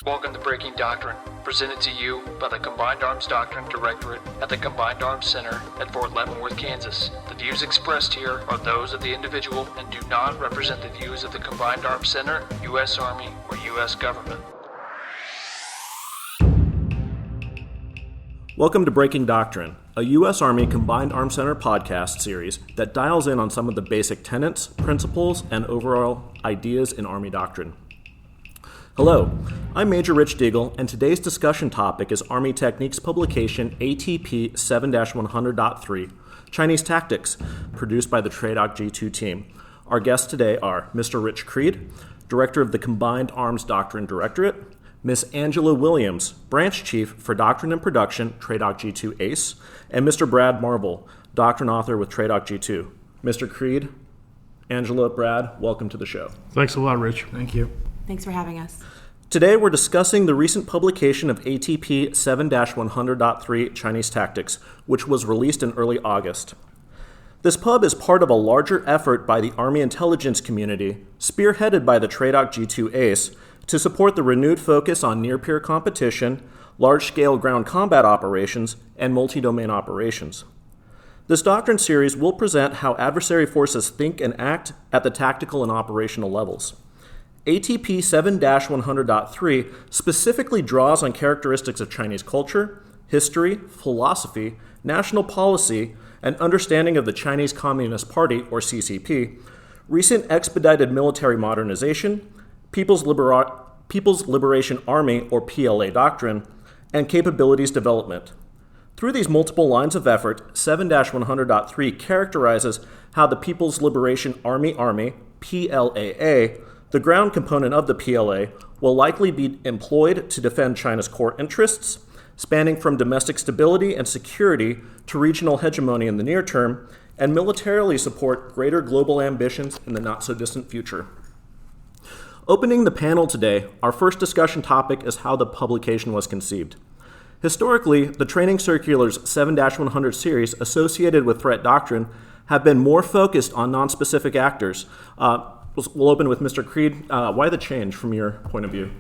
Welcome to Breaking Doctrine, presented to you by the Combined Arms Doctrine Directorate at the Combined Arms Center at Fort Leavenworth, Kansas. The views expressed here are those of the individual and do not represent the views of the Combined Arms Center, U.S. Army, or U.S. government. Welcome to Breaking Doctrine, a U.S. Army Combined Arms Center podcast series that dials in on some of the basic tenets, principles, and overall ideas in Army doctrine. Hello, I'm Major Rich Diegel, and today's discussion topic is Army Techniques publication ATP 7-100.3, Chinese Tactics, produced by the TRADOC G2 team. Our guests today are Mr. Rich Creed, Director of the Combined Arms Doctrine Directorate, Ms. Angela Williams, Branch Chief for Doctrine and Production, TRADOC G2 ACE, and Mr. Brad Marble, Doctrine Author with TRADOC G2. Mr. Creed, Angela, Brad, welcome to the show. Thanks a lot, Rich. Thank you. Thanks for having us. Today we're discussing the recent publication of ATP 7-100.3 Chinese Tactics, which was released in early August. This pub is part of a larger effort by the Army intelligence community, spearheaded by the TRADOC G2 ACE, to support the renewed focus on near-peer competition, large-scale ground combat operations, and multi-domain operations. This doctrine series will present how adversary forces think and act at the tactical and operational levels. ATP 7-100.3 specifically draws on characteristics of Chinese culture, history, philosophy, national policy, and understanding of the Chinese Communist Party, or CCP, recent expedited military modernization, People's Liberation Army, or PLA doctrine, and capabilities development. Through these multiple lines of effort, 7-100.3 characterizes how the People's Liberation Army, PLAA, the ground component of the PLA, will likely be employed to defend China's core interests, spanning from domestic stability and security to regional hegemony in the near term, and militarily support greater global ambitions in the not-so-distant future. Opening the panel today, our first discussion topic is how the publication was conceived. Historically, the training circulars 7-100 series associated with threat doctrine have been more focused on non-specific actors. We'll open with Mr. Creed. Why the change from your point of view?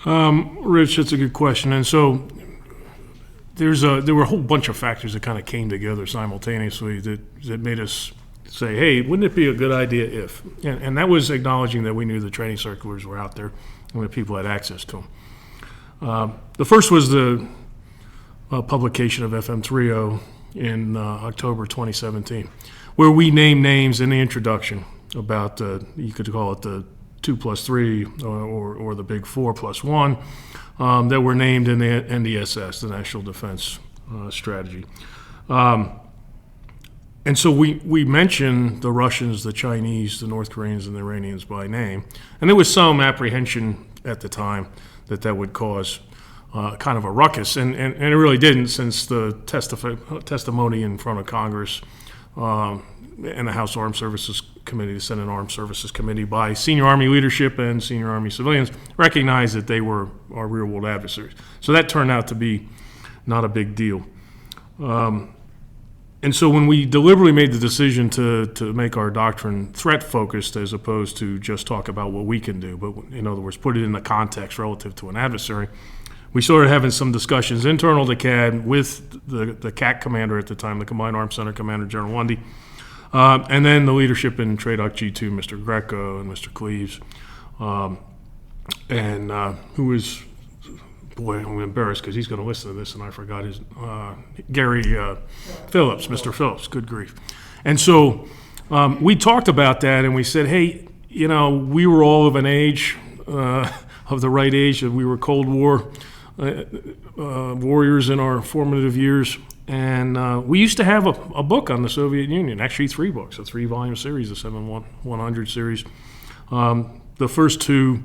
Rich, that's a good question. And so there were a whole bunch of factors that kind of came together simultaneously that made us say, hey, wouldn't it be a good idea if? And that was acknowledging that we knew the training circulars were out there and that people had access to them. The first was the publication of FM 3.0 in October 2017, where we named names in the introduction about, you could call it the 2+3 or the big 4+1 that were named in the NDSS, the National Defense Strategy. And so we mentioned the Russians, the Chinese, the North Koreans, and the Iranians by name. And there was some apprehension at the time that would cause kind of a ruckus. And it really didn't, since the testimony in front of Congress and the House Armed Services Committee, the Senate Armed Services Committee, by senior Army leadership and senior Army civilians, recognized that they were our real-world adversaries. So that turned out to be not a big deal. And so when we deliberately made the decision to make our doctrine threat-focused as opposed to just talk about what we can do, but in other words, put it in the context relative to an adversary, we started having some discussions internal to CAD with the CAC commander at the time, the Combined Arms Center Commander, General Lundy, and then the leadership in TRADOC G2, Mr. Greco and Mr. Cleaves, and who is, boy, I'm embarrassed because he's going to listen to this and I forgot his, Gary Phillips, Mr. Phillips, good grief. And so we talked about that and we said, hey, we were all of an age, of the right age, and we were Cold War warriors in our formative years. And we used to have a book on the Soviet Union, actually 3 books, a 3-volume series, the 7-100 series. The first 2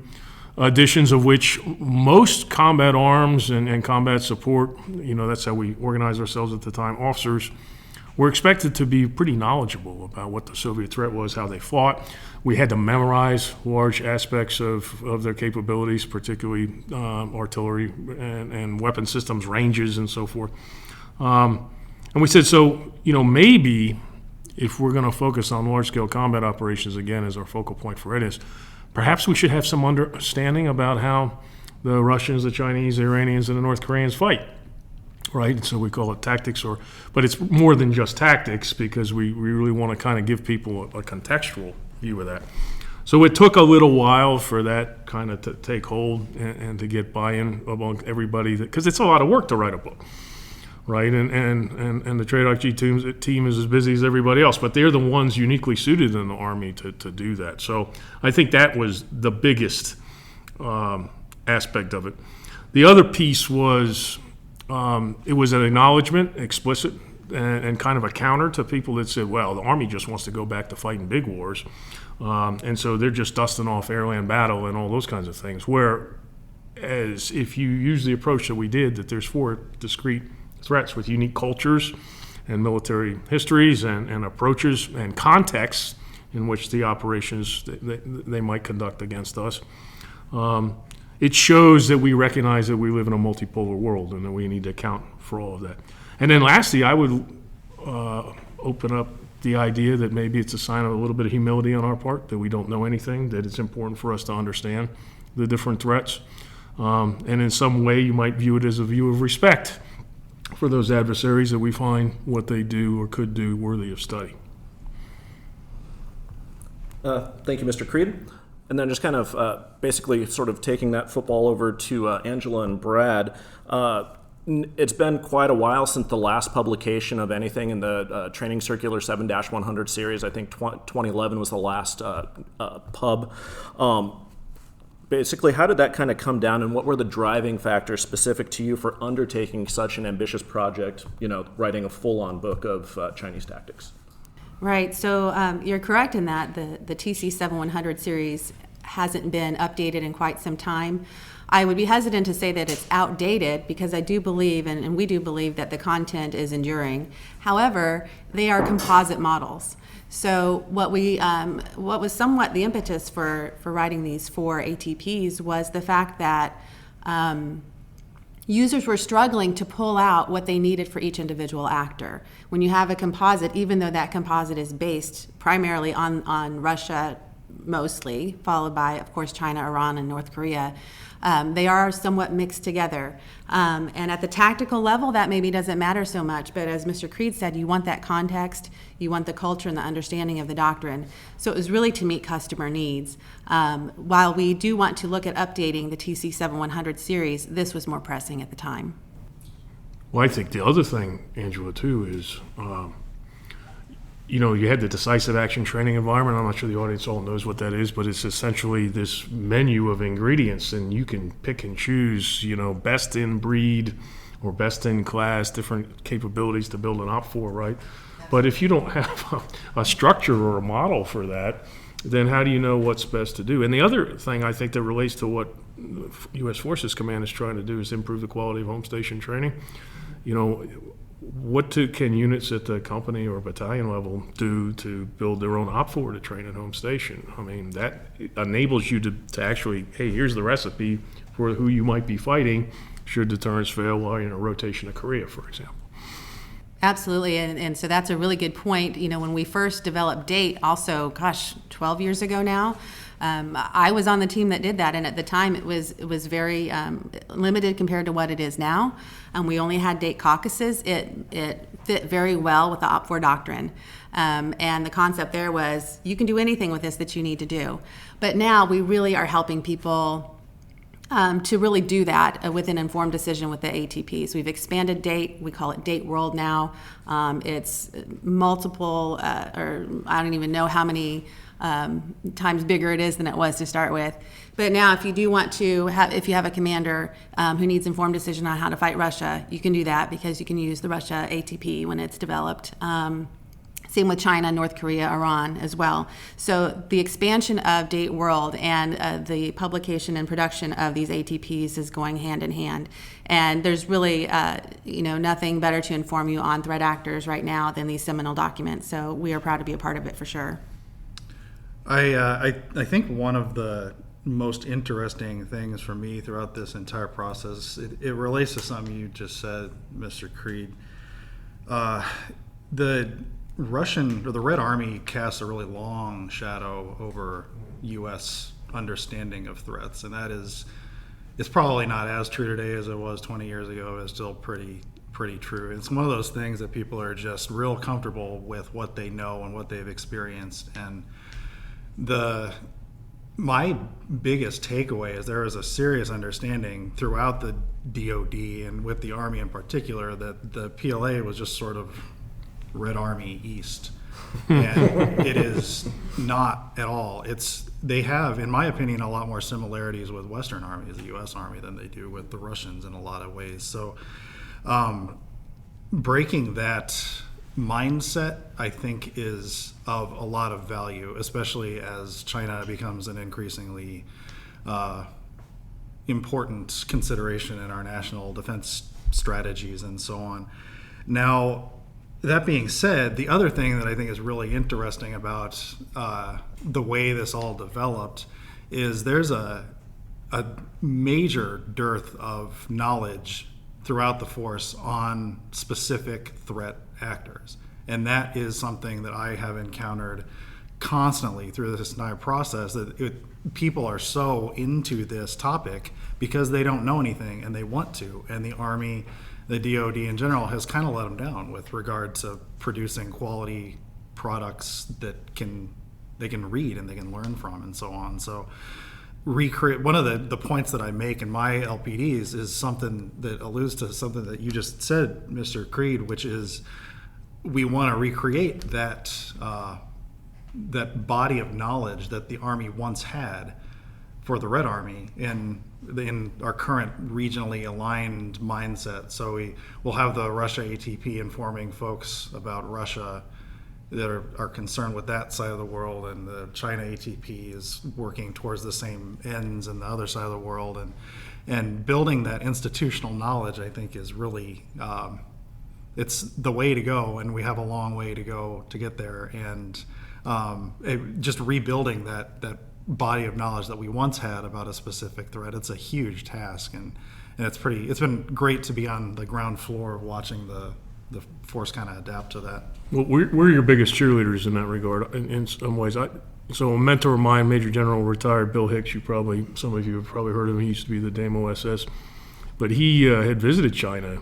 editions of which most combat arms and combat support, that's how we organized ourselves at the time, officers were expected to be pretty knowledgeable about what the Soviet threat was, how they fought. We had to memorize large aspects of their capabilities, particularly artillery and weapon systems, ranges, and so forth. And we said, so, maybe if we're going to focus on large-scale combat operations again as our focal point for readiness, perhaps we should have some understanding about how the Russians, the Chinese, the Iranians, and the North Koreans fight. Right, and so we call it tactics, but it's more than just tactics, because we really want to kind of give people a contextual view of that. So it took a little while for that kind of to take hold and to get buy-in among everybody, because it's a lot of work to write a book, right? And the TRADOC G2 team is as busy as everybody else, but they're the ones uniquely suited in the Army to do that. So I think that was the biggest aspect of it. The other piece was, it was an acknowledgement, explicit, and kind of a counter to people that said, well, the Army just wants to go back to fighting big wars. And so they're just dusting off airland battle and all those kinds of things. Whereas if you use the approach that we did, that there's 4 discrete threats with unique cultures and military histories and approaches and contexts in which the operations they might conduct against us. It shows that we recognize that we live in a multipolar world and that we need to account for all of that. And then lastly, I would open up the idea that maybe it's a sign of a little bit of humility on our part, that we don't know anything, that it's important for us to understand the different threats. And in some way, you might view it as a view of respect for those adversaries, that we find what they do or could do worthy of study. Thank you, Mr. Creed. And then just kind of basically sort of taking that football over to Angela and Brad. It's been quite a while since the last publication of anything in the Training Circular 7-100 series. I think 2011 was the last pub. Basically, how did that kind of come down, and what were the driving factors specific to you for undertaking such an ambitious project, writing a full-on book of Chinese tactics? Right, so you're correct in that the TC 7100 series hasn't been updated in quite some time. I would be hesitant to say that it's outdated, because I do believe, and we do believe, that the content is enduring. However, they are composite models. So what was somewhat the impetus for writing these 4 ATPs was the fact that users were struggling to pull out what they needed for each individual actor. When you have a composite, even though that composite is based primarily on Russia mostly, followed by, of course, China, Iran, and North Korea, they are somewhat mixed together. And at the tactical level, that maybe doesn't matter so much, but as Mr. Creed said, you want that context, you want the culture and the understanding of the doctrine. So it was really to meet customer needs. While we do want to look at updating the TC 7100 series, this was more pressing at the time. Well, I think the other thing, Angela, too, is you had the decisive action training environment. I'm not sure the audience all knows what that is, but it's essentially this menu of ingredients, and you can pick and choose, best in breed or best in class, different capabilities to build an op for, right? But if you don't have a structure or a model for that, then how do you know what's best to do? And the other thing I think that relates to what U.S. Forces Command is trying to do is improve the quality of home station training. What can units at the company or battalion level do to build their own op for to train at home station? I mean, that enables you to actually, hey, here's the recipe for who you might be fighting should deterrence fail while you're in a rotation to Korea, for example. Absolutely, and so that's a really good point. When we first developed DATE, also, 12 years ago now, I was on the team that did that, and at the time it was very limited compared to what it is now. We only had DATE caucuses. It fit very well with the OPFOR doctrine, and the concept there was you can do anything with this that you need to do. But now we really are helping people to really do that with an informed decision with the ATPs. We've expanded DATE. We call it DATE World now. It's multiple, or I don't even know how many times bigger it is than it was to start with. But now if you do want to if you have a commander who needs informed decision on how to fight Russia, you can do that because you can use the Russia ATP when it's developed. Same with China, North Korea, Iran as well. So the expansion of DATE World and the publication and production of these ATPs is going hand in hand. And there's really, nothing better to inform you on threat actors right now than these seminal documents. So we are proud to be a part of it for sure. I think one of the most interesting things for me throughout this entire process, it relates to something you just said, Mr. Creed. The Russian, or the Red Army, casts a really long shadow over U.S. understanding of threats, and that is it's probably not as true today as it was 20 years ago. It's still pretty true. It's one of those things that people are just real comfortable with what they know and what they've experienced. And my biggest takeaway is there is a serious understanding throughout the DoD and with the Army in particular that the PLA was just sort of Red Army East. And it is not at all. They have, in my opinion, a lot more similarities with Western armies, the U.S. Army, than they do with the Russians in a lot of ways. So breaking that mindset, I think, is of a lot of value, especially as China becomes an increasingly important consideration in our national defense strategies and so on. Now, that being said, the other thing that I think is really interesting about the way this all developed is there's a major dearth of knowledge throughout the force on specific threat actors. And that is something that I have encountered constantly through this entire process, that people are so into this topic because they don't know anything and they want to. And the Army, the DoD in general, has kind of let them down with regard to producing quality products that they can read and they can learn from and so on. So one of the points that I make in my LPDs is something that alludes to something that you just said, Mr. Creed, which is we want to recreate that body of knowledge that the Army once had for the Red Army in our current regionally aligned mindset. So we'll have the Russia ATP informing folks about Russia that are concerned with that side of the world, and the China ATP is working towards the same ends in the other side of the world, and building that institutional knowledge, I think, is really it's the way to go, and we have a long way to go to get there. And just rebuilding that body of knowledge that we once had about a specific threat, it's a huge task, and it's been great to be on the ground floor watching the force kind of adapt to that. Well, we're your biggest cheerleaders in that regard in some ways. So a mentor of mine, Major General retired Bill Hicks, some of you have probably heard of him. He used to be the Damo SS, but he had visited China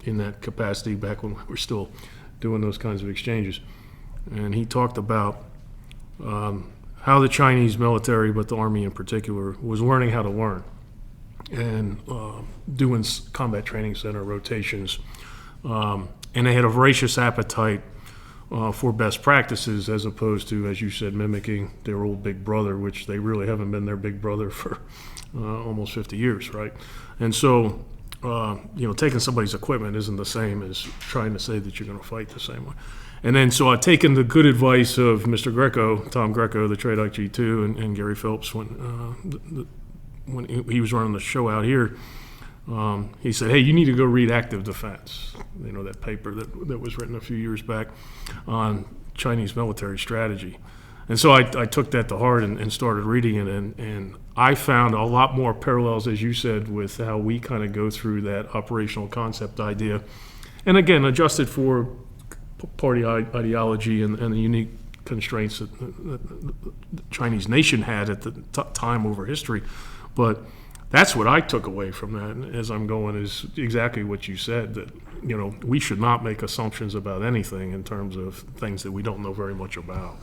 in that capacity back when we were still doing those kinds of exchanges. And he talked about how the Chinese military, but the Army in particular, was learning how to learn and doing combat training center rotations. And they had a voracious appetite for best practices, as opposed to, as you said, mimicking their old big brother, which they really haven't been their big brother for almost 50 years, right? And so, taking somebody's equipment isn't the same as trying to say that you're going to fight the same way. And then, so I've taken the good advice of Mr. Greco, Tom Greco, the TRADOC G2, and Gary Phelps when he was running the show out here. He said, hey, you need to go read Active Defense, that paper that was written a few years back on Chinese military strategy. And so I took that to heart and started reading it, and I found a lot more parallels, as you said, with how we kind of go through that operational concept idea. And again, adjusted for party ideology and the unique constraints that the Chinese nation had at the time over history. But that's what I took away from that as I'm going, is exactly what you said, that we should not make assumptions about anything in terms of things that we don't know very much about.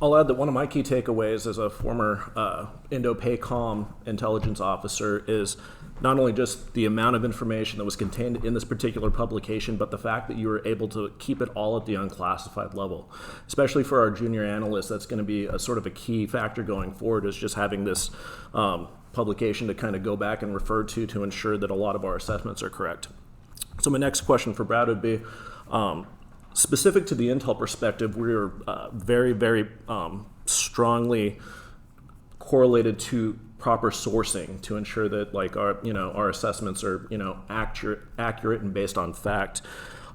I'll add that one of my key takeaways as a former Indo-PACOM intelligence officer is not only just the amount of information that was contained in this particular publication, but the fact that you were able to keep it all at the unclassified level. Especially for our junior analysts, that's going to be a sort of a key factor going forward, is just having this publication to kind of go back and refer to ensure that a lot of our assessments are correct. So my next question for Brad would be, specific to the intel perspective, we're very, very strongly correlated to proper sourcing to ensure that our assessments are accurate and based on fact.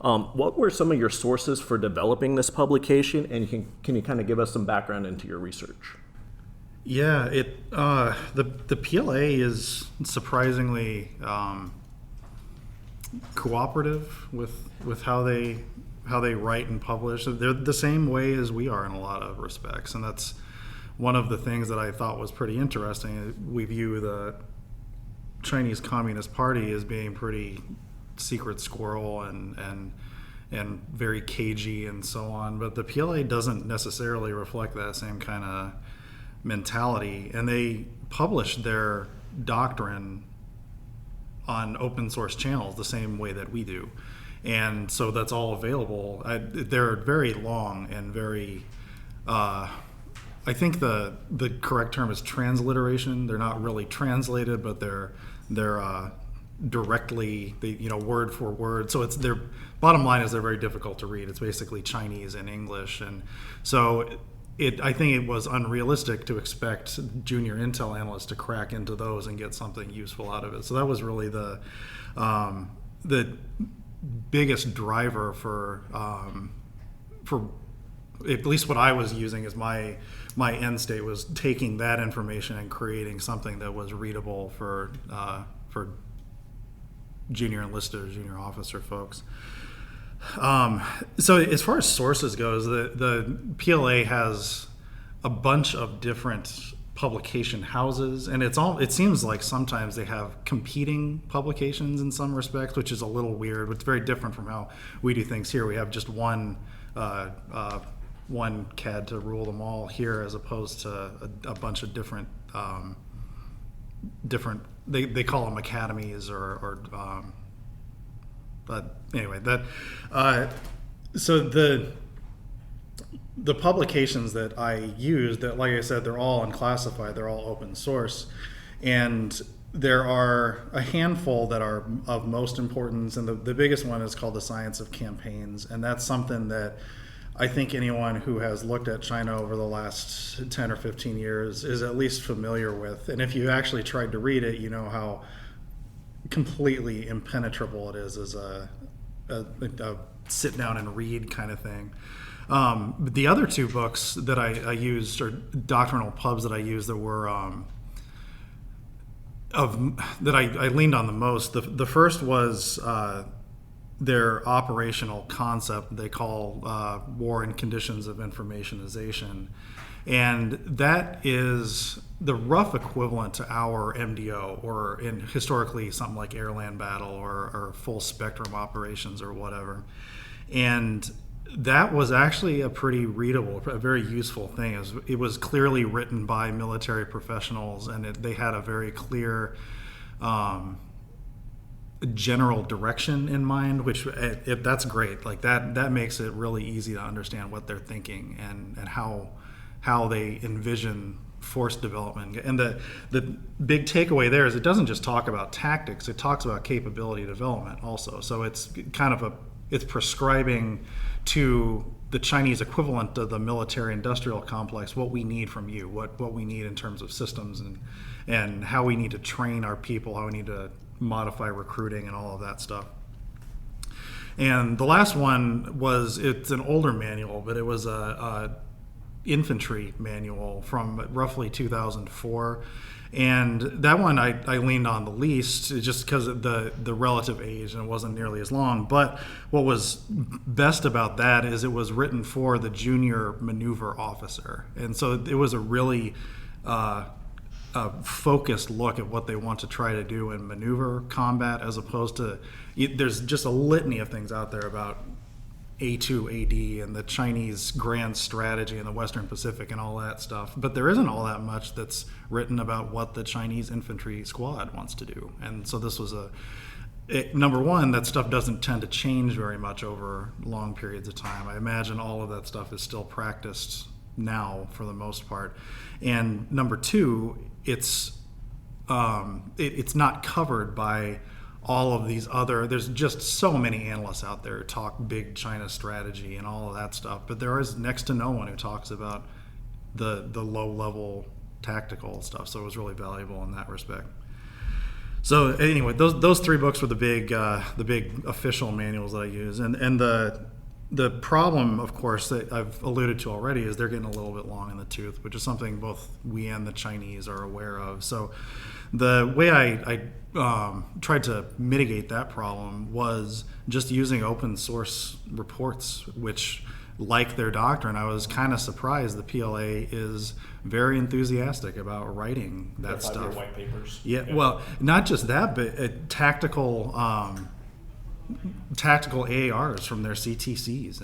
What were some of your sources for developing this publication, and can you kind of give us some background into your research? Yeah, the PLA is surprisingly cooperative with how they write and publish. They're the same way as we are in a lot of respects, and that's one of the things that I thought was pretty interesting. We view the Chinese Communist Party as being pretty secret squirrel and very cagey and so on, but the PLA doesn't necessarily reflect that same kind of mentality, and they publish their doctrine on open source channels the same way that we do, and so that's all available. They're very long and very I think the correct term is transliteration. They're not really translated, but they're directly, word for word. So it's their bottom line is they're very difficult to read. It's basically Chinese and English, and so I think it was unrealistic to expect junior Intel analysts to crack into those and get something useful out of it. So that was really the biggest driver for at least what I was using as my end state was taking that information and creating something that was readable for junior enlisted or junior officer folks. So as far as sources goes, the PLA has a bunch of different publication houses, and it seems like sometimes they have competing publications in some respects, which is a little weird. It's very different from how we do things here. We have just one CAD to rule them all here, as opposed to a bunch of different they call them academies or but anyway, so the publications that I use, that, like I said, they're all unclassified, they're all open source, and there are a handful that are of most importance, and the biggest one is called The Science of Campaigns, and that's something that I think anyone who has looked at China over the last 10 or 15 years is at least familiar with. And if you actually tried to read it, you know how completely impenetrable it is as a sit down and read kind of thing. The other two books that I used, or doctrinal pubs that I used, that were that I leaned on the most. The first was their operational concept they call War in Conditions of Informationization, and that is the rough equivalent to our MDO, or in historically something like air-land battle or full spectrum operations or whatever. And that was actually a pretty readable, a very useful thing. It was clearly written by military professionals, and they had a very clear general direction in mind, which that's great. Like that makes it really easy to understand what they're thinking and how they envision force development. And the big takeaway there is it doesn't just talk about tactics, it talks about capability development also. So it's kind of it's prescribing to the Chinese equivalent of the military industrial complex what we need from you, what we need in terms of systems and how we need to train our people, how we need to modify recruiting and all of that stuff. And the last one it's an older manual, but it was a infantry manual from roughly 2004, and that one I leaned on the least just because of the relative age, and it wasn't nearly as long. But what was best about that is it was written for the junior maneuver officer, and so it was a really focused look at what they want to try to do in maneuver combat, as opposed to there's just a litany of things out there about A2 AD and the Chinese grand strategy in the Western Pacific and all that stuff, but there isn't all that much that's written about what the Chinese infantry squad wants to do. And so this was number one, that stuff doesn't tend to change very much over long periods of time. I imagine all of that stuff is still practiced now for the most part. And number two, it's not covered by all of these there's just so many analysts out there who talk big China strategy and all of that stuff, but there is next to no one who talks about the low level tactical stuff. So it was really valuable in that respect. So anyway, those three books were the big official manuals that I use, and the problem, of course, that I've alluded to already is they're getting a little bit long in the tooth, which is something both we and the Chinese are aware of. So the way I tried to mitigate that problem was just using open source reports, which like their doctrine. I was kind of surprised the PLA is very enthusiastic about writing that stuff. White papers. Yeah, well, not just that, but tactical AARs from their CTCs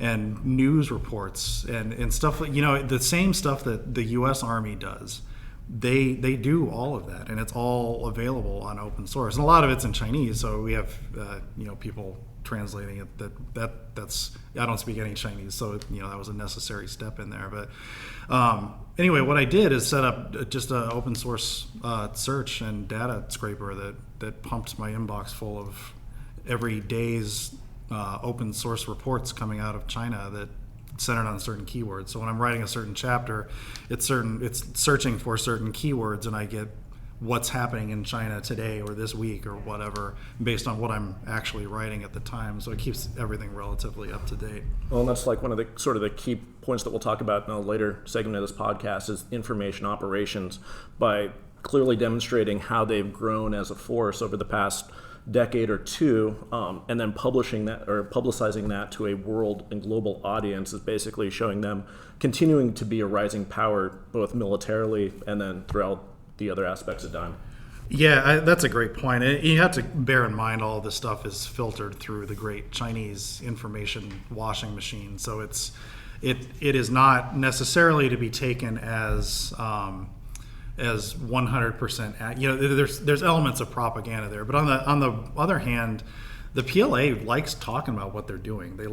and news reports and stuff like, the same stuff that the U.S. Army does. They do all of that, and it's all available on open source. And a lot of it's in Chinese, so we have people translating it. That's I don't speak any Chinese, so that was a necessary step in there. But anyway, what I did is set up just an open source search and data scraper that pumped my inbox full of every day's open source reports coming out of China that centered on certain keywords. So when I'm writing a certain chapter, it's searching for certain keywords, and I get what's happening in China today or this week or whatever based on what I'm actually writing at the time. So it keeps everything relatively up to date. Well, and that's like one of the sort of the key points that we'll talk about in a later segment of this podcast is information operations, by clearly demonstrating how they've grown as a force over the past decade or two, and then publishing that or publicizing that to a world and global audience is basically showing them continuing to be a rising power, both militarily and then throughout the other aspects of DIME. Yeah, that's a great point. And you have to bear in mind all this stuff is filtered through the great Chinese information washing machine. So it is not necessarily to be taken as 100%. There's elements of propaganda there, but on the other hand, the PLA likes talking about what they're doing. They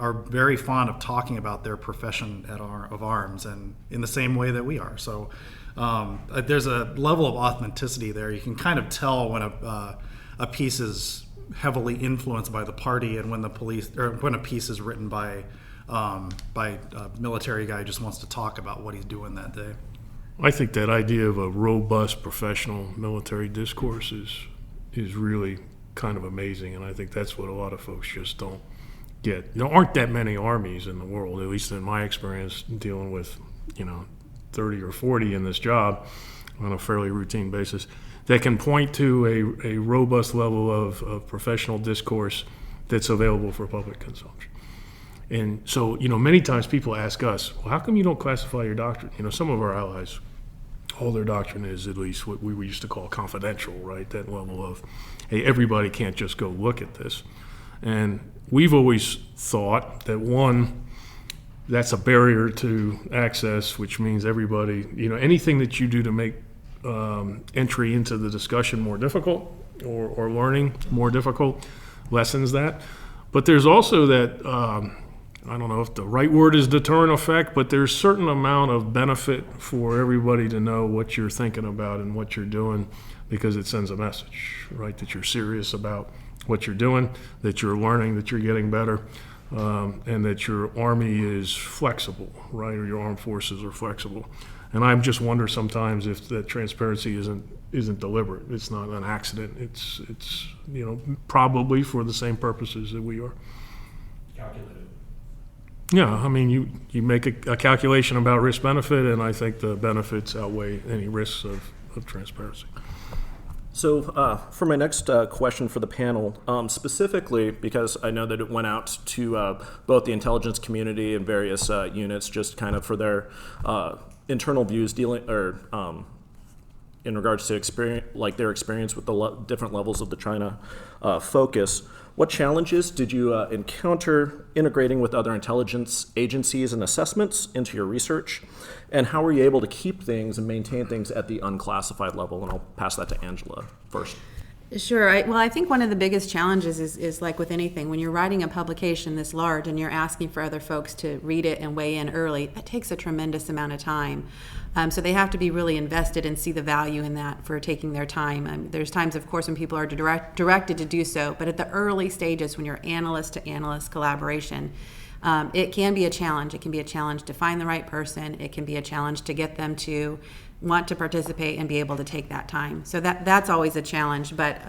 are very fond of talking about their profession of arms, and in the same way that we are. So there's a level of authenticity there. You can kind of tell when a piece is heavily influenced by the party, and when when a piece is written by a military guy who just wants to talk about what he's doing that day. I think that idea of a robust professional military discourse is really kind of amazing, and I think that's what a lot of folks just don't get. There aren't that many armies in the world, at least in my experience dealing with 30 or 40 in this job on a fairly routine basis, that can point to a robust level of professional discourse that's available for public consumption. And so, many times people ask us, well, how come you don't classify your doctrine? Some of our allies, all their doctrine is at least what we used to call confidential, right? That level of, hey, everybody can't just go look at this. And we've always thought that, one, that's a barrier to access, which means everybody, anything that you do to make entry into the discussion more difficult or learning more difficult lessens that. But there's also that, I don't know if the right word is deterrent effect, but there's a certain amount of benefit for everybody to know what you're thinking about and what you're doing, because it sends a message, right? That you're serious about what you're doing, that you're learning, that you're getting better, and that your Army is flexible, right? Or your armed forces are flexible. And I just wonder sometimes if that transparency isn't deliberate. It's not an accident. It's probably for the same purposes that we are. Calculated. Yeah, I mean, you make a calculation about risk-benefit, and I think the benefits outweigh any risks of transparency. So for my next question for the panel, specifically because I know that it went out to both the intelligence community and various units just kind of for their internal views in regards to their experience with the different levels of the China focus. What challenges did you encounter integrating with other intelligence agencies and assessments into your research? And how were you able to keep things and maintain things at the unclassified level? And I'll pass that to Angela first. Sure. I think one of the biggest challenges is like with anything, when you're writing a publication this large and you're asking for other folks to read it and weigh in early, that takes a tremendous amount of time. So they have to be really invested and see the value in that for taking their time. There's times, of course, when people are directed to do so, but at the early stages, when you're analyst to analyst collaboration, it can be a challenge. It can be a challenge to find the right person. It can be a challenge to get them to want to participate and be able to take that time. So that's always a challenge, but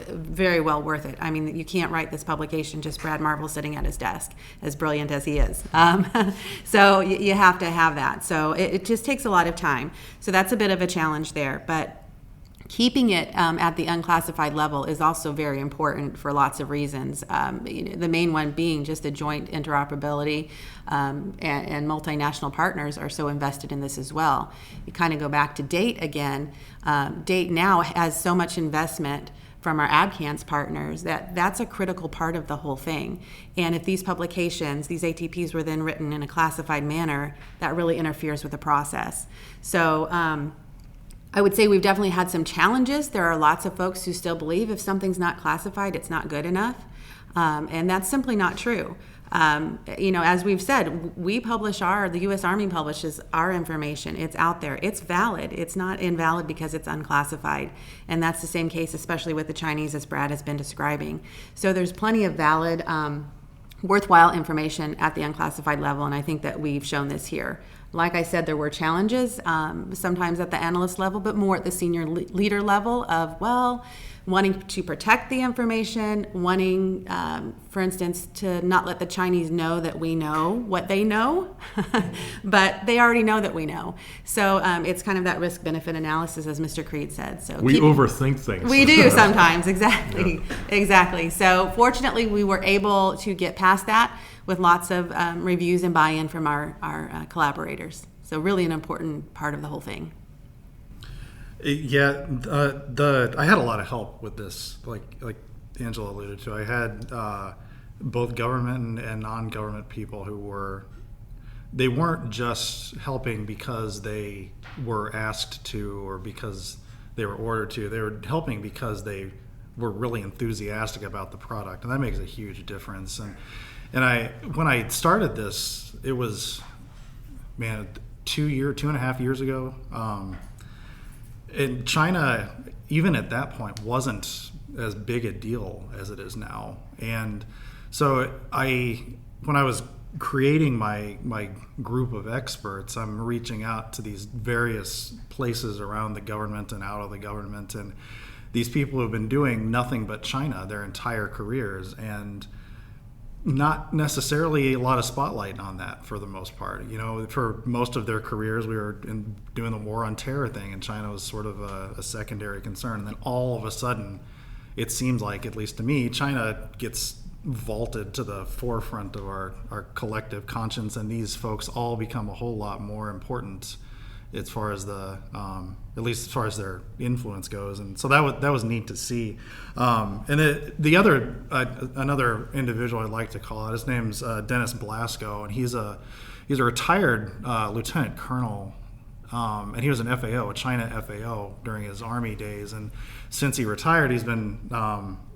very well worth it. I mean, you can't write this publication just Brad Marvel sitting at his desk, as brilliant as he is. So you have to have that. So it just takes a lot of time. So that's a bit of a challenge there. But Keeping it at the unclassified level is also very important for lots of reasons. The main one being just the joint interoperability, and multinational partners are so invested in this as well. You kind of go back to DATE again. DATE now has so much investment from our ABCANS partners that's a critical part of the whole thing. And if these publications, these ATPs, were then written in a classified manner, that really interferes with the process. So I would say we've definitely had some challenges. There are lots of folks who still believe if something's not classified, it's not good enough. And that's simply not true. As we've said, the U.S. Army publishes our information. It's out there. It's valid. It's not invalid because it's unclassified. And that's the same case, especially with the Chinese, as Brad has been describing. So there's plenty of valid, worthwhile information at the unclassified level, and I think that we've shown this here. Like I said, there were challenges, sometimes at the analyst level, but more at the senior leader level of, wanting to protect the information, wanting, for instance, to not let the Chinese know that we know what they know, but they already know that we know. So it's kind of that risk-benefit analysis, as Mr. Creed said. So we overthink things. We do sometimes, exactly, exactly. So fortunately, we were able to get past that with lots of reviews and buy-in from our collaborators. So really an important part of the whole thing. Yeah, I had a lot of help with this, like Angela alluded to. I had both government and non-government people who weren't just helping because they were asked to or because they were ordered to. They were helping because they were really enthusiastic about the product, and that makes a huge difference. And when I started this, it was, 2.5 years ago. And China, even at that point, wasn't as big a deal as it is now. And so when I was creating my group of experts, I'm reaching out to these various places around the government and out of the government, and these people have been doing nothing but China their entire careers, and not necessarily a lot of spotlight on that for the most part. For most of their careers, we were doing the war on terror thing, and China was sort of a secondary concern. And then all of a sudden, it seems like, at least to me, China gets vaulted to the forefront of our collective conscience, and these folks all become a whole lot more important as far as at least as far as their influence goes. And so that was neat to see. And the other another individual I'd like to call out, his name's Dennis Blasco, and he's a retired lieutenant colonel, and he was an FAO, a China FAO, during his Army days. And since he retired, he's been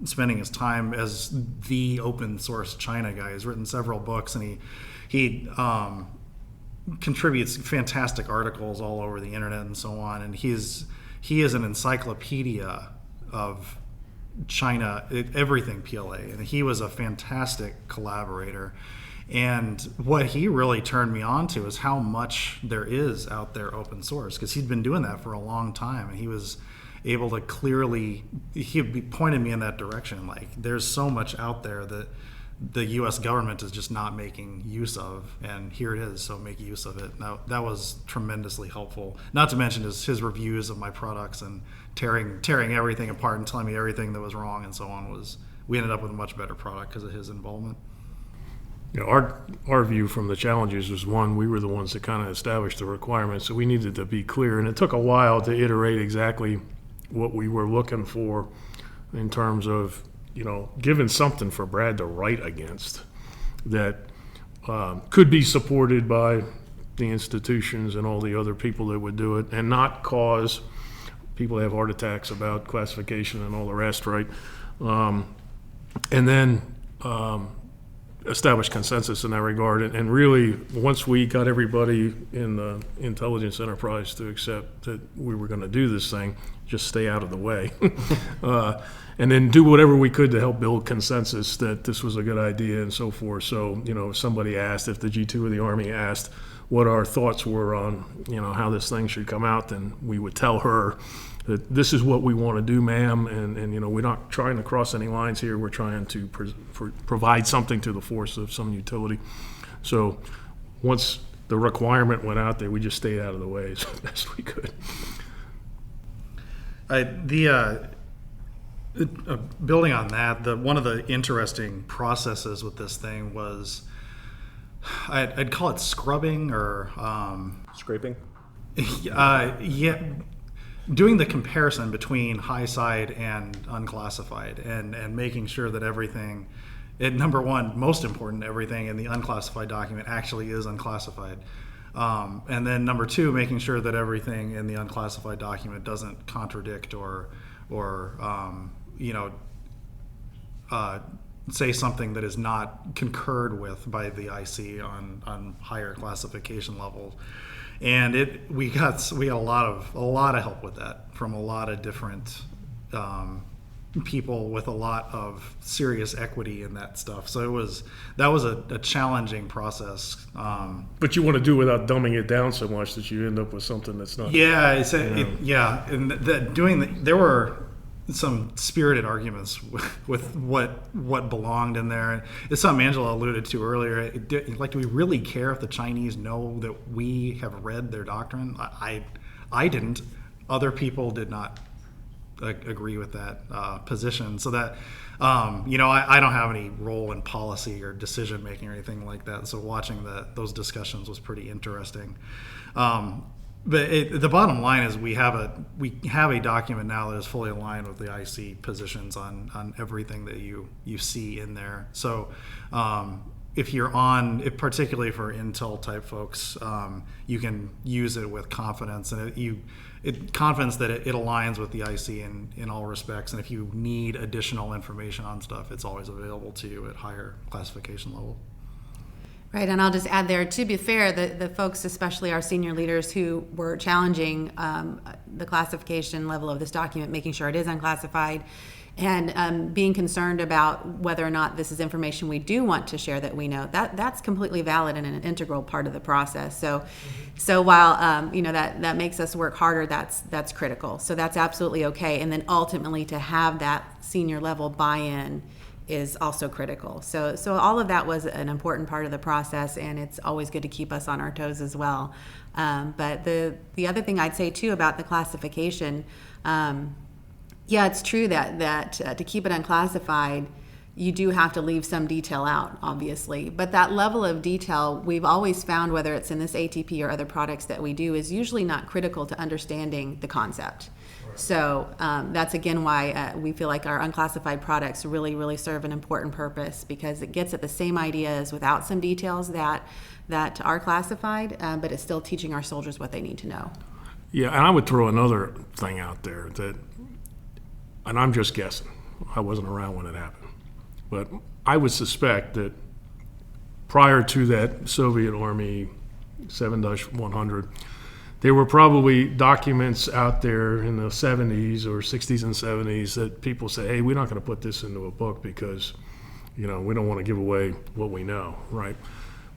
spending his time as the open source China guy. He's written several books, and he contributes fantastic articles all over the internet and so on. And he is an encyclopedia of China, everything PLA, and he was a fantastic collaborator. And what he really turned me on to is how much there is out there open source, because he'd been doing that for a long time, and he was able to he pointed me in that direction. Like, there's so much out there that the U.S. government is just not making use of, and here it is, so make use of it. Now, that was tremendously helpful. Not to mention his reviews of my products and tearing everything apart and telling me everything that was wrong and so on. We ended up with a much better product because of his involvement. Our view from the challenges was, one, we were the ones that kind of established the requirements, so we needed to be clear, and it took a while to iterate exactly what we were looking for in terms of given something for Brad to write against that could be supported by the institutions and all the other people that would do it, and not cause people to have heart attacks about classification and all the rest, right? And then establish consensus in that regard. And really, once we got everybody in the intelligence enterprise to accept that we were going to do this thing, just stay out of the way. And then do whatever we could to help build consensus that this was a good idea and so forth. So, if somebody asked, if the G2 of the Army asked what our thoughts were on, how this thing should come out, then we would tell her that this is what we want to do, ma'am, and we're not trying to cross any lines here. We're trying to provide something to the force of some utility. So once the requirement went out there, we just stayed out of the way as best we could. Building on that, one of the interesting processes with this thing was, I'd call it scrubbing or Scraping? yeah, doing the comparison between high side and unclassified, and making sure that everything, number one, most important, everything in the unclassified document actually is unclassified. And then number two, making sure that everything in the unclassified document doesn't contradict or say something that is not concurred with by the IC on higher classification levels. And we got a lot of help with that from a lot of different people with a lot of serious equity in that stuff. So that was a challenging process. But you want to do it without dumbing it down so much that you end up with something that's not. Yeah, and there were some spirited arguments with what belonged in there. It's something Angela alluded to earlier. Do we really care if the Chinese know that we have read their doctrine? I didn't. Other people did not agree with that position. So that, I don't have any role in policy or decision making or anything like that. So watching those discussions was pretty interesting. But the bottom line is we have a document now that is fully aligned with the IC positions on everything that you see in there. So if particularly for Intel type folks, you can use it with confidence, and confidence that it aligns with the IC in all respects. And if you need additional information on stuff, it's always available to you at higher classification level. Right, and I'll just add there, to be fair, the folks, especially our senior leaders who were challenging the classification level of this document, making sure it is unclassified, and being concerned about whether or not this is information we do want to share that we know, that's completely valid and an integral part of the process. So while that makes us work harder, that's critical. So that's absolutely okay. And then ultimately to have that senior level buy-in is also critical. So all of that was an important part of the process, and it's always good to keep us on our toes as well. But the other thing I'd say too about the classification, it's true that to keep it unclassified, you do have to leave some detail out, obviously. But that level of detail, we've always found, whether it's in this ATP or other products that we do, is usually not critical to understanding the concept. So that's again why we feel like our unclassified products really, really serve an important purpose, because it gets at the same ideas without some details that are classified, but it's still teaching our soldiers what they need to know. Yeah, and I would throw another thing out there and I'm just guessing, I wasn't around when it happened, but I would suspect that prior to that Soviet Army 7-100, there were probably documents out there in the 70s or 60s and 70s that people say, hey, we're not going to put this into a book because, we don't want to give away what we know, right?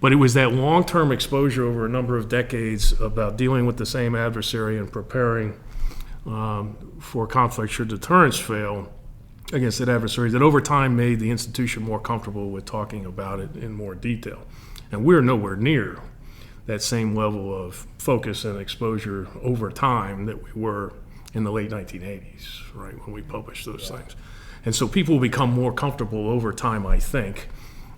But it was that long-term exposure over a number of decades about dealing with the same adversary and preparing for conflict should deterrence fail against that adversary that over time made the institution more comfortable with talking about it in more detail. And we're nowhere near that same level of focus and exposure over time that we were in the late 1980s, right, when we published those things. And so people become more comfortable over time, I think,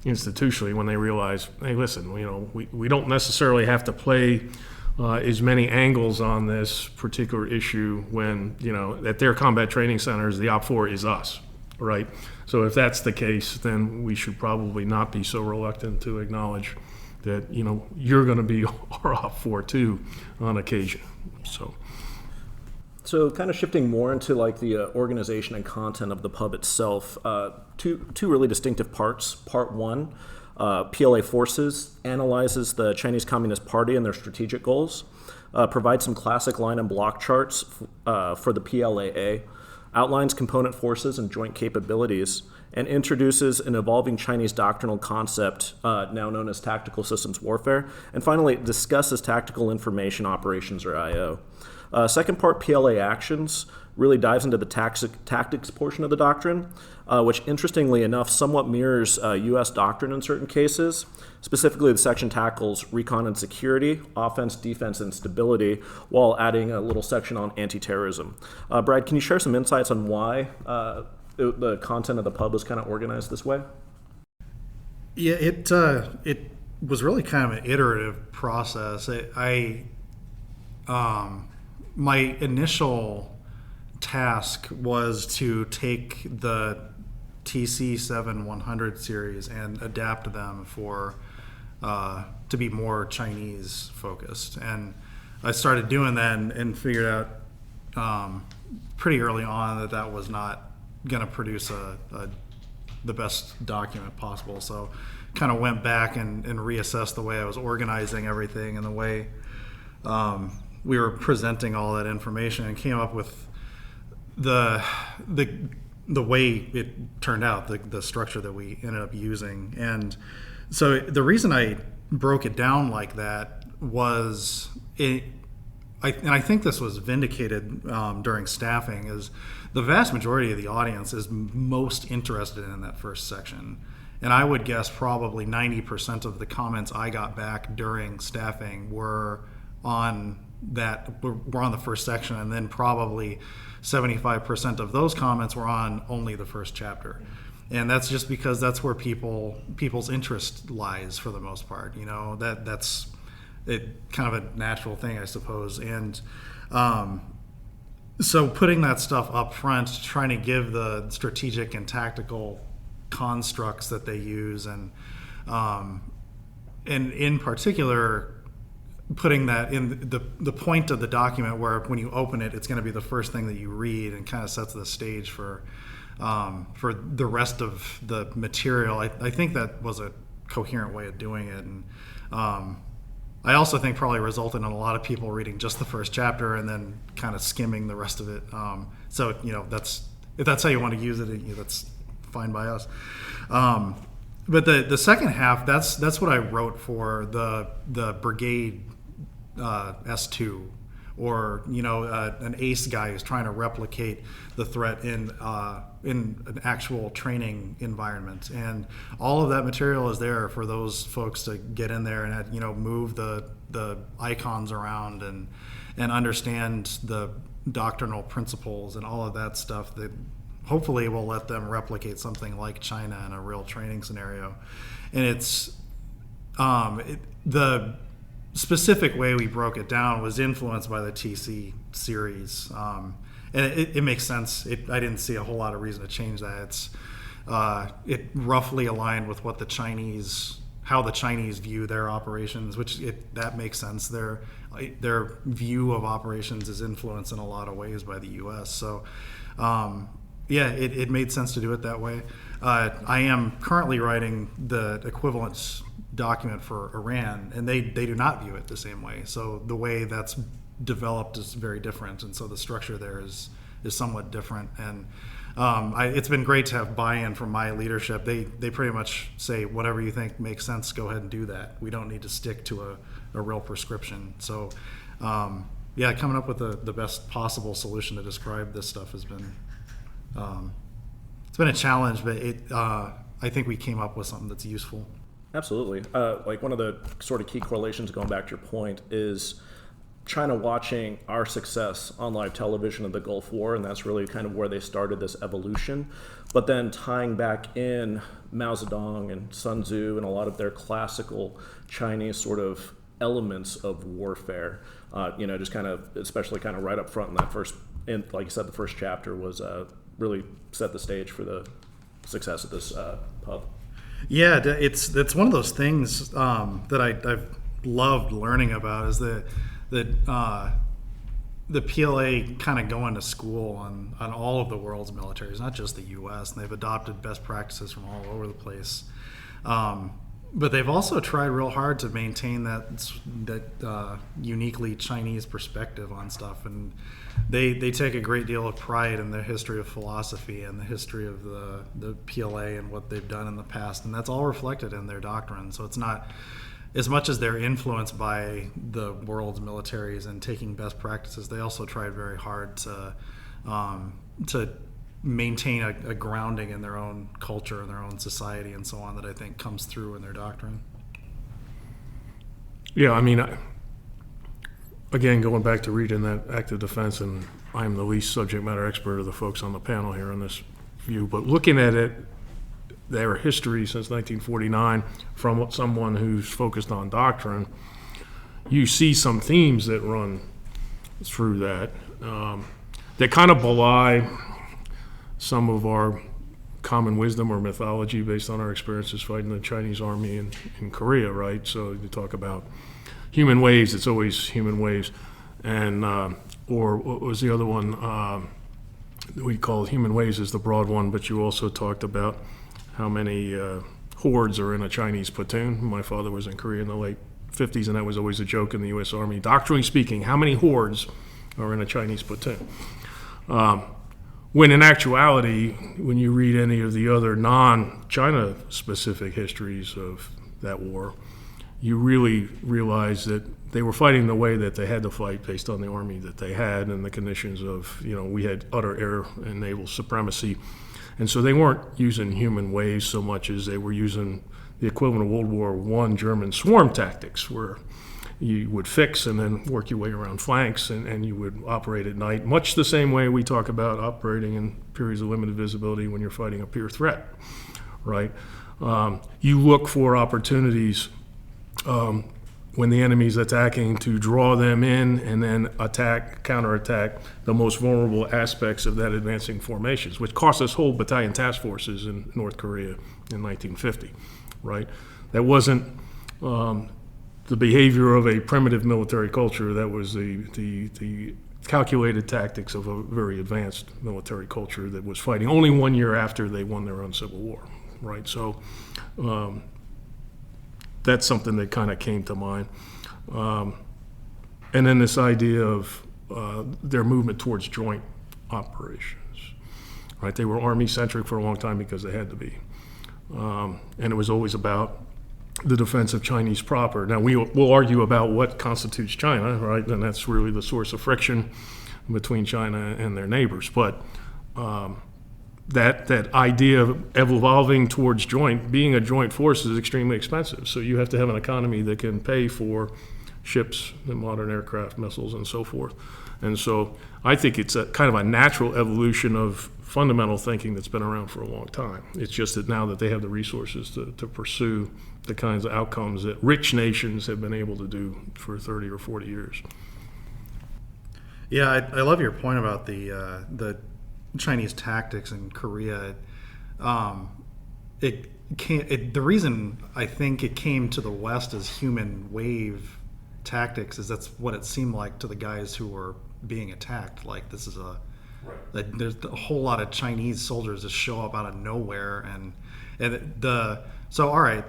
institutionally, when they realize, hey, listen, we don't necessarily have to play as many angles on this particular issue when, at their combat training centers, the OP4 is us, right? So if that's the case, then we should probably not be so reluctant to acknowledge that, you're going to be our OP4 too on occasion. So kind of shifting more into the organization and content of the pub itself, two really distinctive parts. Part one, PLA Forces analyzes the Chinese Communist Party and their strategic goals, provides some classic line and block charts for the PLAA, outlines component forces and joint capabilities, and introduces an evolving Chinese doctrinal concept now known as tactical systems warfare, and finally discusses tactical information operations, or IO. Second part, PLA Actions, really dives into the tactics portion of the doctrine, which interestingly enough somewhat mirrors U.S. doctrine in certain cases. Specifically, the section tackles recon and security, offense, defense, and stability, while adding a little section on anti-terrorism. Brad, can you share some insights on why the content of the pub was kind of organized this way? Yeah, it was really kind of an iterative process. My initial task was to take the TC7-100 series and adapt them to be more Chinese focused, and I started doing that and figured out pretty early on that was not going to produce the best document possible. So kind of went back and reassessed the way I was organizing everything and the way we were presenting all that information, and came up with the way it turned out, the structure that we ended up using. And so the reason I broke it down like that was and I think this was vindicated during staffing, is the vast majority of the audience is most interested in that first section. And I would guess probably 90% of the comments I got back during staffing were on the first section, and then probably 75% of those comments were on only the first chapter. And that's just because that's where people's interest lies for the most part. That's it, kind of a natural thing, I suppose. And so putting that stuff up front, trying to give the strategic and tactical constructs that they use, and in particular putting that in the point of the document where when you open it, it's going to be the first thing that you read, and kind of sets the stage for the rest of the material. I think that was a coherent way of doing it, and I also think probably resulted in a lot of people reading just the first chapter and then kind of skimming the rest of it. So if that's how you want to use it, that's fine by us. But the second half, that's what I wrote for the brigade S2, or an ACE guy who's trying to replicate the threat in an actual training environment. And all of that material is there for those folks to get in there and move the icons around and understand the doctrinal principles and all of that stuff that hopefully will let them replicate something like China in a real training scenario. And it's the specific way we broke it down was influenced by the TC series, and it makes sense. I didn't see a whole lot of reason to change that. It roughly aligned with what how the Chinese view their operations, which that makes sense. Their view of operations is influenced in a lot of ways by the U.S. So it made sense to do it that way. I am currently writing the equivalence document for Iran, and they do not view it the same way. So the way that's developed is very different, and so the structure there is somewhat different. And it's been great to have buy-in from my leadership. They pretty much say, whatever you think makes sense, go ahead and do that. We don't need to stick to a real prescription. So coming up with the best possible solution to describe this stuff has been it's been a challenge, but I think we came up with something that's useful. Absolutely. Like one of the sort of key correlations, going back to your point, is China watching our success on live television of the Gulf War, and that's really kind of where they started this evolution. But then tying back in Mao Zedong and Sun Tzu and a lot of their classical Chinese sort of elements of warfare, just kind of, especially kind of right up front in that first, and like you said, the first chapter was really set the stage for the success of this pub. Yeah, it's one of those things that I've loved learning about, is that the PLA kind of going to school on all of the world's militaries, not just the U.S., and they've adopted best practices from all over the place. But they've also tried real hard to maintain that uniquely Chinese perspective on stuff, and they take a great deal of pride in their history of philosophy and the history of the PLA and what they've done in the past, and that's all reflected in their doctrine. So it's not as much as they're influenced by the world's militaries and taking best practices, they also tried very hard to maintain a grounding in their own culture and their own society and so on that I think comes through in their doctrine. Yeah, I mean, again, going back to reading that active defense, and I'm the least subject matter expert of the folks on the panel here on this view, but looking at it, their history since 1949 from someone who's focused on doctrine, you see some themes that run through that that kind of belie some of our common wisdom or mythology based on our experiences fighting the Chinese army in Korea, right? So you talk about human waves, it's always human waves. And, or what was the other one? We call human waves is the broad one, but you also talked about how many hordes are in a Chinese platoon. My father was in Korea in the late 50s, and that was always a joke in the U.S. Army. Doctrinally speaking, how many hordes are in a Chinese platoon? When in actuality, when you read any of the other non-China specific histories of that war, you really realize that they were fighting the way that they had to fight based on the army that they had and the conditions of, we had utter air and naval supremacy. And so they weren't using human waves so much as they were using the equivalent of World War I German swarm tactics, where you would fix and then work your way around flanks, and you would operate at night, much the same way we talk about operating in periods of limited visibility when you're fighting a peer threat, right? You look for opportunities when the enemy's attacking to draw them in and then counterattack the most vulnerable aspects of that advancing formations, which cost us whole battalion task forces in North Korea in 1950, right? That wasn't the behavior of a primitive military culture. That was the calculated tactics of a very advanced military culture that was fighting only 1 year after they won their own civil war, right? So that's something that kind of came to mind. And then this idea of their movement towards joint operations, right? They were Army-centric for a long time because they had to be. And it was always about the defense of Chinese proper. Now, we'll argue about what constitutes China, right? And that's really the source of friction between China and their neighbors. But that idea of evolving towards being a joint force is extremely expensive. So you have to have an economy that can pay for ships and modern aircraft, missiles, and so forth. And so I think it's a kind of a natural evolution of fundamental thinking that's been around for a long time. It's just that now that they have the resources to pursue the kinds of outcomes that rich nations have been able to do for 30 or 40 years. Yeah, I love your point about the Chinese tactics in Korea. The reason I think it came to the West as human wave tactics is that's what it seemed like to the guys who were being attacked. Like, this is there's a whole lot of Chinese soldiers that show up out of nowhere, so all right,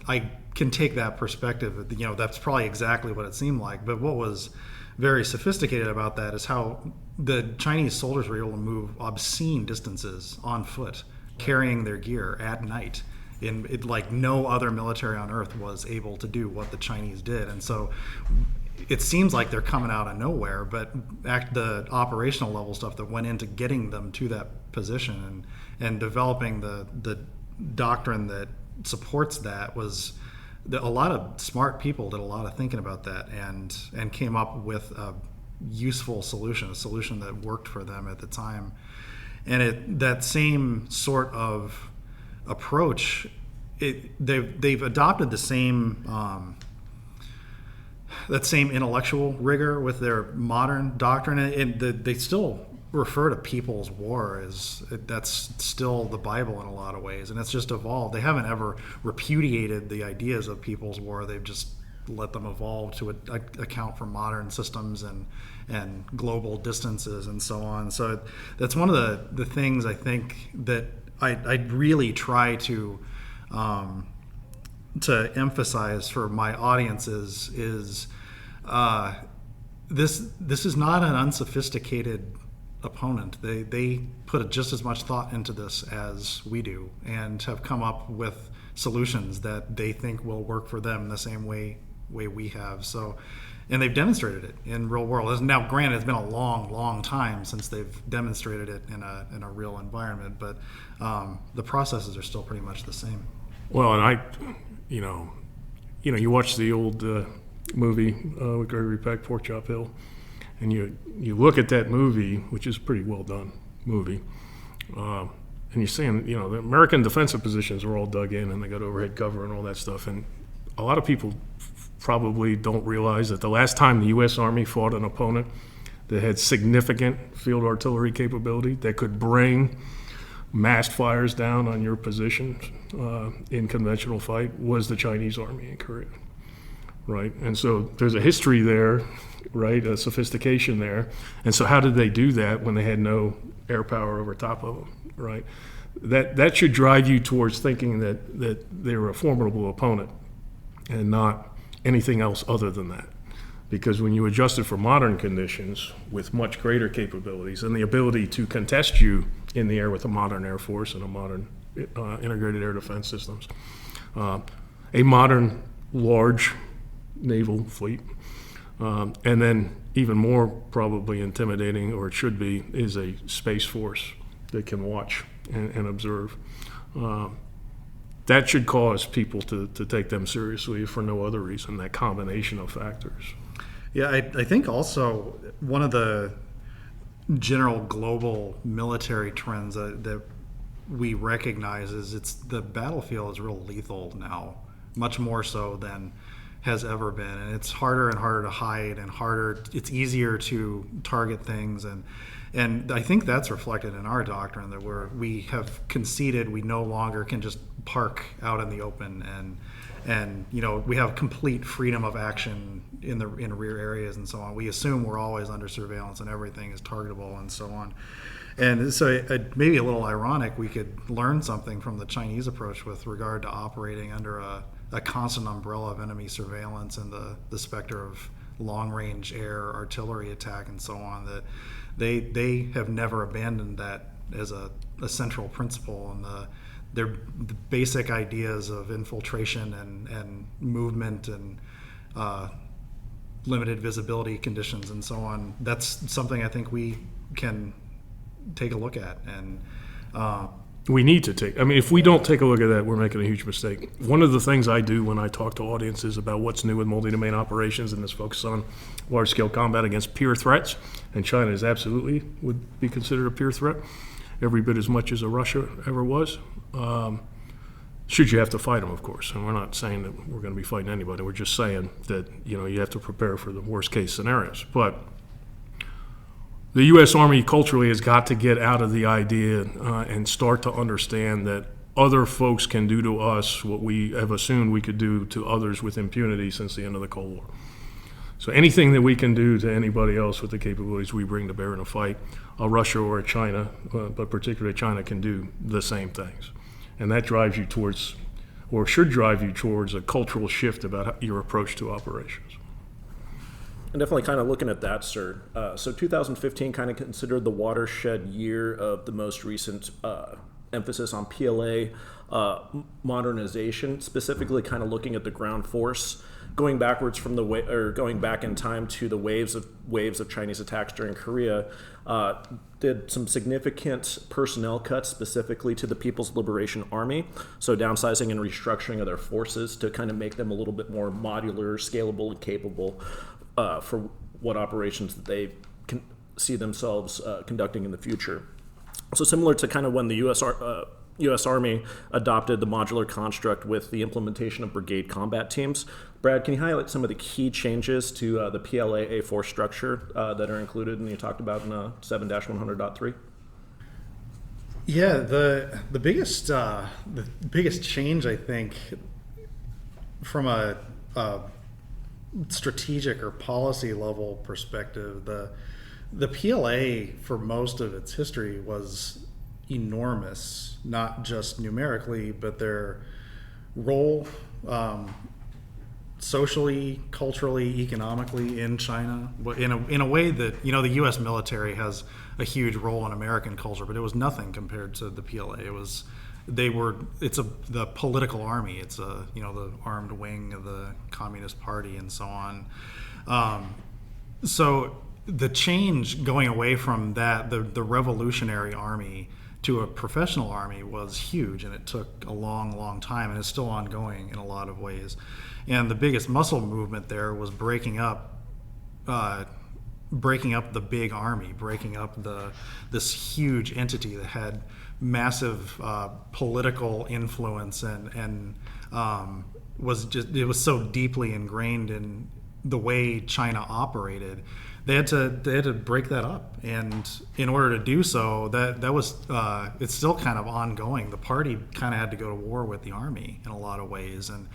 I can take that perspective. That's probably exactly what it seemed like. But what was very sophisticated about that is how the Chinese soldiers were able to move obscene distances on foot, carrying their gear at night. Like no other military on earth was able to do what the Chinese did. And so it seems like they're coming out of nowhere, but the operational level stuff that went into getting them to that position and developing the doctrine that supports that was a lot of smart people did a lot of thinking about that and came up with a useful solution, a solution that worked for them at the time. And that same sort of approach, they've adopted the same that same intellectual rigor with their modern doctrine, and they still refer to People's War as that's still the Bible in a lot of ways, and it's just evolved. They haven't ever repudiated the ideas of People's War. They've just let them evolve to account for modern systems and global distances and so on. So that's one of the things I think that I really try to emphasize for my audiences is this is not an unsophisticated opponent. They put just as much thought into this as we do and have come up with solutions that they think will work for them the same way we have. So, and they've demonstrated it in real world. Now, granted, it's been a long time since they've demonstrated it in a real environment, but the processes are still pretty much the same. Well, and you watch the old movie with Gregory Peck, Pork Chop Hill, and you look at that movie, which is a pretty well done movie, and you're saying, the American defensive positions are all dug in and they got overhead cover and all that stuff, and a lot of people probably don't realize that the last time the U.S. Army fought an opponent that had significant field artillery capability that could bring massed fires down on your position in conventional fight was the Chinese Army in Korea, right? And so there's a history there, right, a sophistication there. And so how did they do that when they had no air power over top of them, right? That should drive you towards thinking that they're a formidable opponent and not anything else other than that. Because when you adjust it for modern conditions with much greater capabilities and the ability to contest you in the air with a modern Air Force and a modern integrated air defense systems, a modern large naval fleet, and then even more probably intimidating, or it should be, is a space force that can watch and observe. That should cause people to take them seriously for no other reason, that combination of factors. Yeah, I think also one of the general global military trends that we recognize is the battlefield is real lethal now, much more so than has ever been. And it's harder and harder to hide and it's easier to target things. And I think that's reflected in our doctrine, that we have conceded we no longer can just park out in the open and we have complete freedom of action in rear areas and so on. We assume we're always under surveillance and everything is targetable and so on. And so it may be a little ironic we could learn something from the Chinese approach with regard to operating under a constant umbrella of enemy surveillance and the specter of long-range air artillery attack and so on, that they have never abandoned that as a central principle. And the basic ideas of infiltration and movement and limited visibility conditions and so on, that's something I think we can take a look at. And we need to if we don't take a look at that, we're making a huge mistake. One of the things I do when I talk to audiences about what's new with multi-domain operations and this focus on large-scale combat against peer threats, and China is absolutely would be considered a peer threat, every bit as much as a Russia ever was. Should you have to fight them, of course. And we're not saying that we're going to be fighting anybody. We're just saying that you have to prepare for the worst-case scenarios. But the U.S. Army culturally has got to get out of the idea and start to understand that other folks can do to us what we have assumed we could do to others with impunity since the end of the Cold War. So anything that we can do to anybody else with the capabilities we bring to bear in a fight, a Russia or a China, but particularly China, can do the same things. And that drives you towards, or should drive you towards, a cultural shift about your approach to operations. And definitely kind of looking at that, sir. So 2015 kind of considered the watershed year of the most recent emphasis on PLA modernization, specifically kind of looking at the ground force, going backwards from going back in time to the waves of Chinese attacks during Korea. Did some significant personnel cuts specifically to the People's Liberation Army, so downsizing and restructuring of their forces to kind of make them a little bit more modular, scalable, and capable for what operations that they can see themselves conducting in the future. So similar to kind of when the U.S. Army adopted the modular construct with the implementation of brigade combat teams. Brad, can you highlight some of the key changes to the PLA force structure that are included and you talked about in 7-100.3? Yeah, the biggest change, I think, from a strategic or policy level perspective, the PLA for most of its history was enormous, not just numerically, but their role socially, culturally, economically in China, in a way that, the U.S. military has a huge role in American culture, but it was nothing compared to the PLA. It was the political army. It's the armed wing of the Communist Party and so on. So the change going away from that, the revolutionary army, to a professional army was huge, and it took a long, long time, and it's still ongoing in a lot of ways. And the biggest muscle movement there was breaking up the big army, breaking up this huge entity that had massive political influence and it was so deeply ingrained in the way China operated. They had to break that up, and in order to do so, that was it's still kind of ongoing. The party kind of had to go to war with the army in a lot of ways, and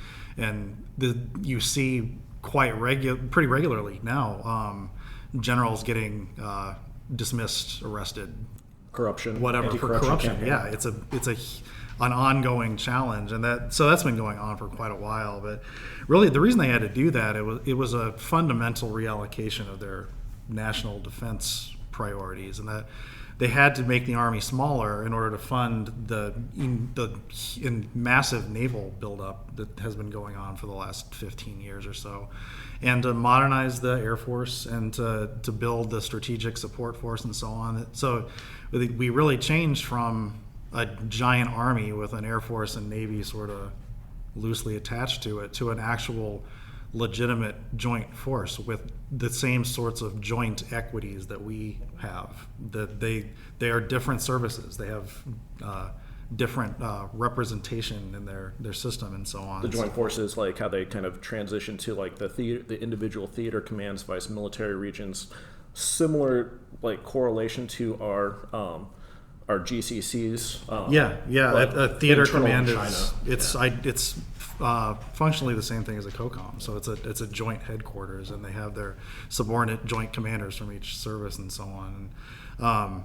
you see pretty regularly now generals getting dismissed, arrested, Corruption, whatever, for corruption. Yeah, it's an ongoing challenge, and that's been going on for quite a while. But really, the reason they had to do that, it was a fundamental reallocation of their national defense priorities, and that they had to make the army smaller in order to fund the massive naval buildup that has been going on for the last 15 years or so, and to modernize the Air Force and to build the strategic support force and so on. So we really changed from a giant army with an Air Force and Navy sort of loosely attached to it to an actual legitimate joint force with the same sorts of joint equities that we have. That they are different services. They have different representation in their system and so on. The joint forces, like how they kind of transition to like the individual theater commands, vice military regions, similar like correlation to our GCCs. A theater command is it's functionally the same thing as a COCOM. So it's a joint headquarters, and they have their subordinate joint commanders from each service and so on.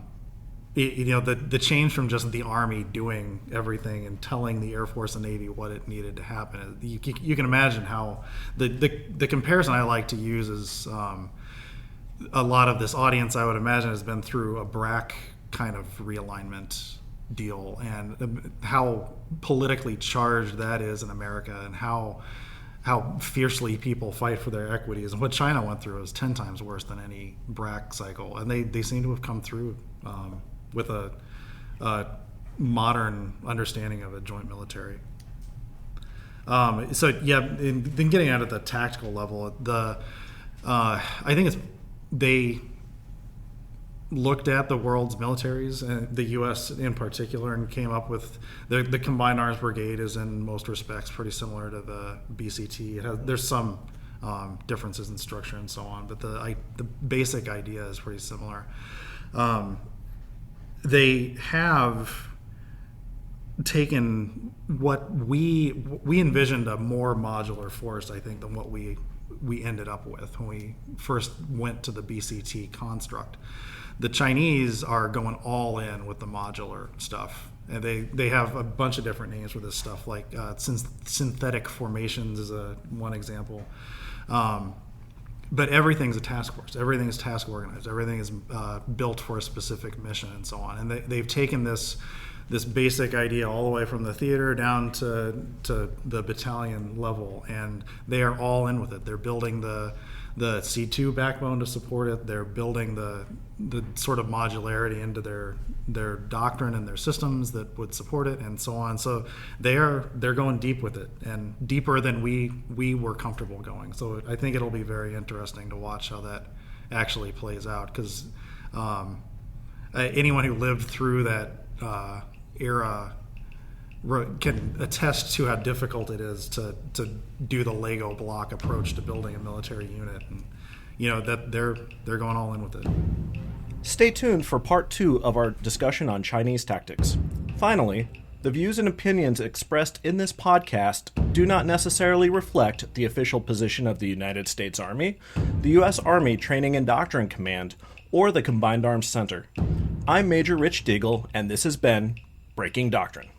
The change from just the Army doing everything and telling the Air Force and Navy what it needed to happen. You can imagine how the comparison I like to use is a lot of this audience, I would imagine, has been through a BRAC kind of realignment deal, and how politically charged that is in America, and how fiercely people fight for their equities. And what China went through is 10 times worse than any BRAC cycle, and they seem to have come through with a modern understanding of a joint military. Then getting out at the tactical level, I think they looked at the world's militaries, and the U.S. in particular, and came up with the Combined Arms Brigade is in most respects pretty similar to the BCT. There's some differences in structure and so on, but the basic idea is pretty similar. They have taken what we envisioned a more modular force, I think, than what we ended up with when we first went to the BCT construct. The Chinese are going all in with the modular stuff, and they have a bunch of different names for this stuff, like synthetic formations is one example. But everything's a task force. Everything is task organized. Everything is built for a specific mission and so on. And they've taken this basic idea all the way from the theater down to the battalion level, and they are all in with it. They're building the C2 backbone to support it. They're building the sort of modularity into their doctrine and their systems that would support it, and so on. So they're going deep with it, and deeper than we were comfortable going. So I think it'll be very interesting to watch how that actually plays out, because anyone who lived through that era can attest to how difficult it is to do the Lego block approach to building a military unit, and that they're going all in with it. Stay tuned for part 2 of our discussion on Chinese tactics. Finally, the views and opinions expressed in this podcast do not necessarily reflect the official position of the United States Army, the U.S. Army Training and Doctrine Command, or the Combined Arms Center. I'm Major Rich Diegel, and this has been Breaking Doctrine.